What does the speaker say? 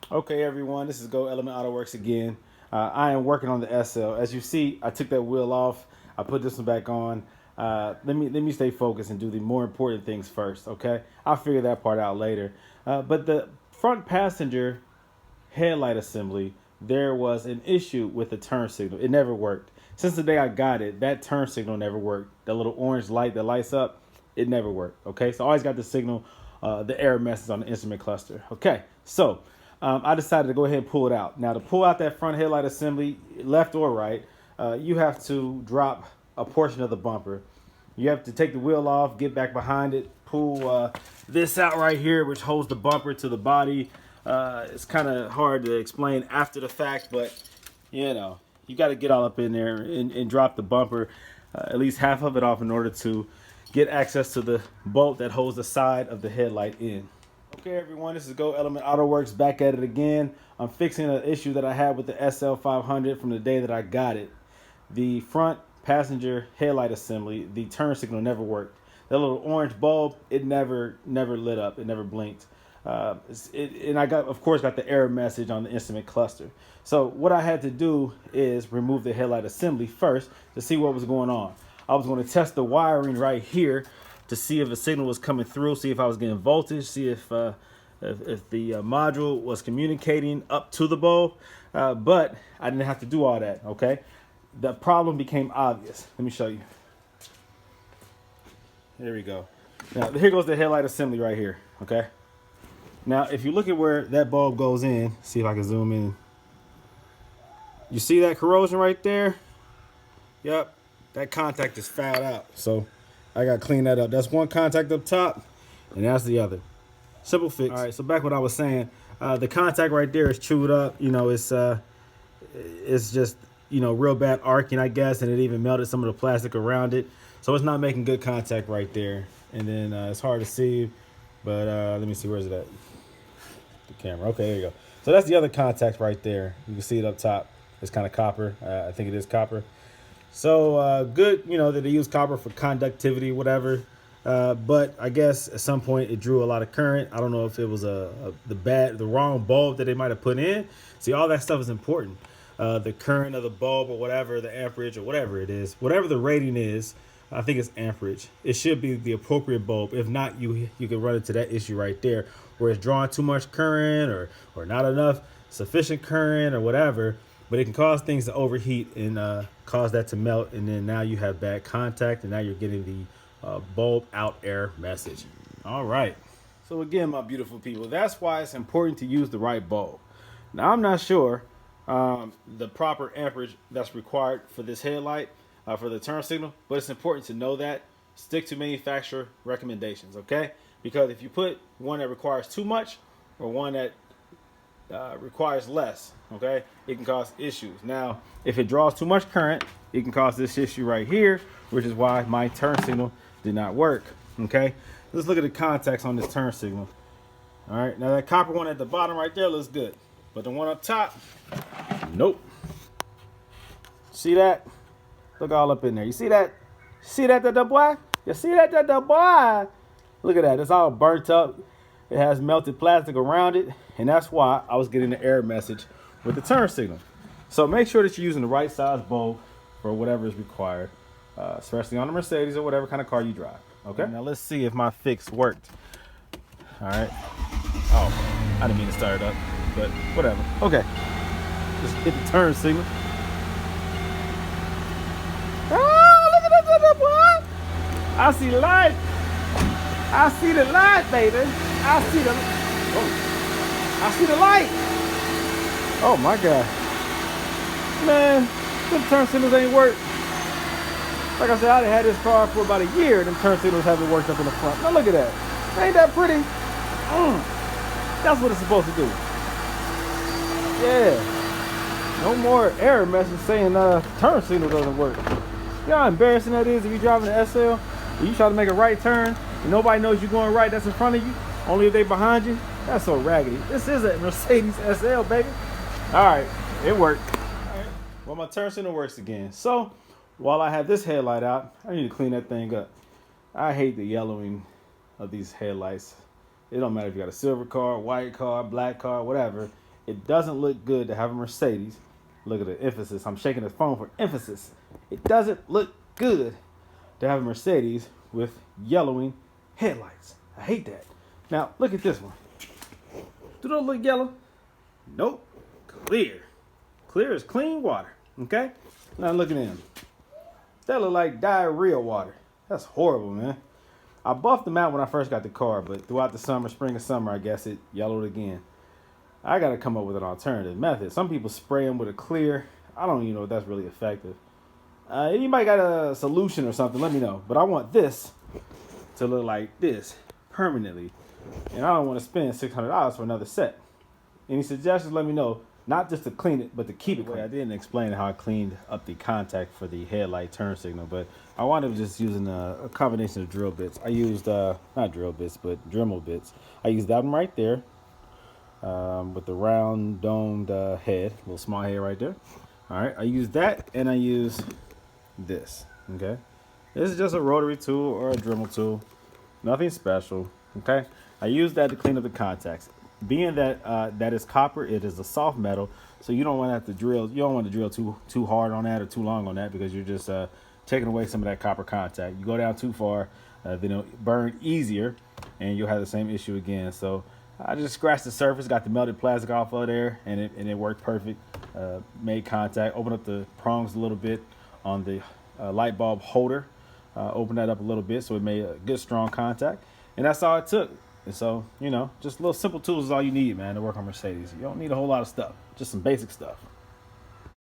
Okay, everyone, this is Go Element Autoworks again. I am working on the SL. As you see, I took that wheel off. I put this one back on. Let me stay focused and do the more important things first. Okay, I'll figure that part out later. But the front passenger headlight assembly, there was an issue with the turn signal. It never worked. Since the day I got it, that turn signal never worked. That little orange light that lights up, it never worked. Okay, so I always got the signal, the error message on the instrument cluster. Okay, so I decided to go ahead and pull it out. Now, to pull out that front headlight assembly, left or right, you have to drop a portion of the bumper. You have to take the wheel off, get back behind it, pull this out right here, which holds the bumper to the body. It's kind of hard to explain after the fact, but you know, you got to get all up in there and drop the bumper, at least half of it off in order to get access to the bolt that holds the side of the headlight in. Okay, everyone, this is Go Element Autoworks back at it again. I'm fixing an issue that I had with the SL500 from the day that I got it. The front passenger headlight assembly, the turn signal never worked. That little orange bulb, it never lit up. It never blinked. And I of course, got the error message on the instrument cluster. So what I had to do is remove the headlight assembly first to see what was going on. I was going to test the wiring right here to see if a signal was coming through, see if I was getting voltage, see if the module was communicating up to the bulb. But I didn't have to do all that, okay? The problem became obvious. Let me show you. There we go. Now, here goes the headlight assembly right here, okay? Now, if you look at where that bulb goes in, see if I can zoom in. You see that corrosion right there? Yep, that contact is fouled out. So I got to clean that up. That's one contact up top, and that's the other. Simple fix. All right, so back what I was saying. The contact right there is chewed up. You know, it's just, you know, real bad arcing, I guess, and it even melted some of the plastic around it. So it's not making good contact right there. And then it's hard to see, but let me see, where's it at? The camera. Okay, there you go. So that's the other contact right there. You can see it up top. It's kind of copper. I think it is copper. So good, you know, that they use copper for conductivity, whatever. But I guess at some point it drew a lot of current. I don't know if it was the wrong bulb that they might have put in. See, all that stuff is important. The current of the bulb or whatever, the amperage or whatever it is, whatever the rating is, I think it's amperage. It should be the appropriate bulb. If not, you can run into that issue right there, where it's drawing too much current or not enough sufficient current or whatever. But it can cause things to overheat and cause that to melt, and then now you have bad contact, and now you're getting the bulb out error message. All right. So again, my beautiful people, that's why it's important to use the right bulb. Now, I'm not sure the proper amperage that's required for this headlight, for the turn signal, but it's important to know that. Stick to manufacturer recommendations, okay? Because if you put one that requires too much or one that requires less, okay, it can cause issues. Now, if it draws too much current, it can cause this issue right here, which is why my turn signal did not work, okay? Let's look at the contacts on this turn signal. All right, now that copper one at the bottom right there looks good, but the one up top, nope. See that? Look all up in there. You see that? See that, boy? You see that, boy? Look at that. It's all burnt up. It has melted plastic around it, and that's why I was getting the error message with the turn signal. So make sure that you're using the right size bulb for whatever is required, especially on a Mercedes or whatever kind of car you drive. Okay. Now let's see if my fix worked. All right. Oh, I didn't mean to start it up, but whatever. Okay. Just hit the turn signal. Oh, look at that, boy! I see the light. I see the light, baby. I see the light. Oh my God, man, them turn signals ain't work. Like I said, I had this car for about a year, and them turn signals haven't worked up in the front. Now look at that. Ain't that pretty? That's what it's supposed to do. Yeah. No more error message saying turn signal doesn't work. You know how embarrassing that is if you're driving an SL and you try to make a right turn and nobody knows you're going right, that's in front of you, only if they behind you. That's so raggedy. This is a Mercedes SL, baby. All right, it worked. All right. Well, my turn signal works again. So while I have this headlight out, I need to clean that thing up. I hate the yellowing of these headlights. It don't matter if you got a silver car, white car, black car, whatever. It doesn't look good to have a Mercedes. Look at the emphasis. I'm shaking the phone for emphasis. It doesn't look good to have a Mercedes with yellowing headlights. I hate that. Now, look at this one. Do those look yellow? Nope. Clear. Clear as clean water. Okay? Now look at them. That look like diarrhea water. That's horrible, man. I buffed them out when I first got the car, but throughout the summer, spring and summer, I guess it yellowed again. I got to come up with an alternative method. Some people spray them with a clear. I don't even know if that's really effective. Anybody got a solution or something, let me know. But I want this to look like this permanently. And I don't want to spend $600 for another set. Any suggestions, let me know. Not just to clean it, but to keep it clean. I didn't explain how I cleaned up the contact for the headlight turn signal, but I wound up just using a combination of drill bits. I used, not drill bits, but Dremel bits. I used that one right there with the round domed head, little small head right there. All right, I used that, and I used this, okay? This is just a rotary tool or a Dremel tool. Nothing special, okay? I used that to clean up the contacts. Being that that is copper, it is a soft metal, so you don't want to have to drill. You don't want to drill too hard on that or too long on that, because you're just taking away some of that copper contact. You go down too far, then it'll burn easier, and you'll have the same issue again. So I just scratched the surface, got the melted plastic off of there, and it worked perfect. Made contact, opened up the prongs a little bit on the light bulb holder, opened that up a little bit, so it made a good strong contact, and that's all it took. And so, you know, just little simple tools is all you need, man, to work on Mercedes. You don't need a whole lot of stuff, just some basic stuff.